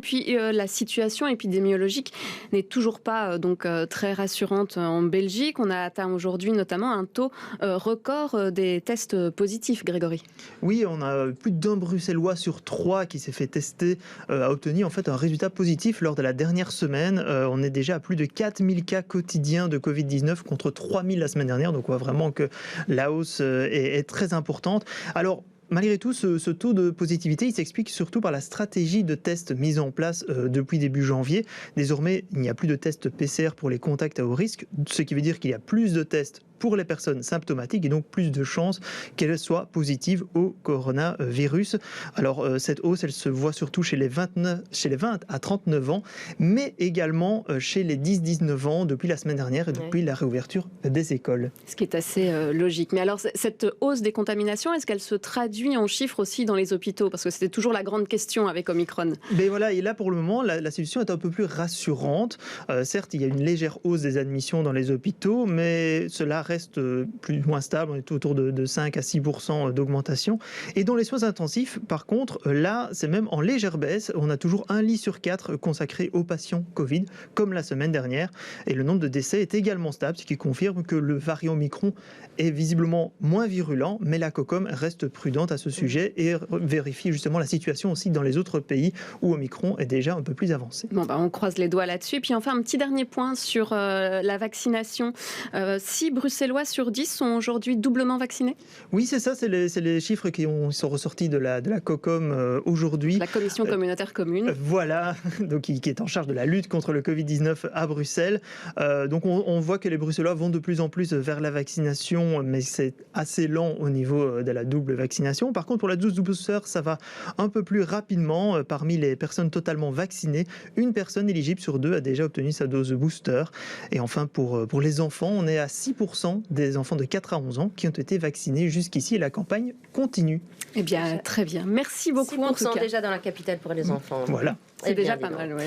puis la situation épidémiologique n'est toujours pas très rassurante en Belgique. On a atteint aujourd'hui notamment un taux record des tests positifs, Grégory. Oui, on a plus d'un Bruxellois sur 3 qui s'est fait tester a obtenu en fait un résultat positif lors de la dernière semaine. On est déjà à plus de 4000 cas quotidiens de Covid-19 contre 3000 la semaine dernière. Donc on voit vraiment que la hausse est très importante. Alors, malgré tout, ce taux de positivité, il s'explique surtout par la stratégie de tests mise en place depuis début janvier. Désormais, il n'y a plus de tests PCR pour les contacts à haut risque, ce qui veut dire qu'il y a plus de tests pour les personnes symptomatiques et donc plus de chances qu'elles soient positives au coronavirus. Alors cette hausse, elle se voit surtout chez les 20 à 39 ans, mais également chez les 10-19 ans depuis la semaine dernière et depuis la réouverture des écoles. Ce qui est assez logique. Mais alors cette hausse des contaminations, est-ce qu'elle se traduit en chiffres aussi dans les hôpitaux? Parce que c'était toujours la grande question avec Omicron. Mais voilà, et là pour le moment, la situation est un peu plus rassurante. Certes, il y a une légère hausse des admissions dans les hôpitaux, mais cela reste plus ou moins stable, on est autour de 5 à 6% d'augmentation. Et dans les soins intensifs, par contre, là, c'est même en légère baisse. On a toujours 1 lit sur 4 consacré aux patients Covid, comme la semaine dernière. Et le nombre de décès est également stable, ce qui confirme que le variant Omicron est visiblement moins virulent, mais la COCOM reste prudente à ce sujet et vérifie justement la situation aussi dans les autres pays où Omicron est déjà un peu plus avancé. Bon, on croise les doigts là-dessus. Puis enfin, un petit dernier point sur la vaccination. 6 Bruxellois sur 10 sont aujourd'hui doublement vaccinés? Oui, c'est ça, c'est les chiffres qui sont ressortis de la COCOM aujourd'hui. La commission communautaire commune. Voilà, donc qui est en charge de la lutte contre le Covid-19 à Bruxelles. Donc on voit que les Bruxellois vont de plus en plus vers la vaccination, mais c'est assez lent au niveau de la double vaccination. Par contre, pour la double booster, ça va un peu plus rapidement. Parmi les personnes totalement vaccinées, une personne éligible sur 2 a déjà obtenu sa dose booster. Et enfin, pour les enfants, on est à 6% des enfants de 4 à 11 ans qui ont été vaccinés jusqu'ici et la campagne continue. Eh bien, très bien. Merci beaucoup. 6% en tout cas. déjà dans la capitale pour les enfants. Voilà. C'est déjà pas mal, ouais.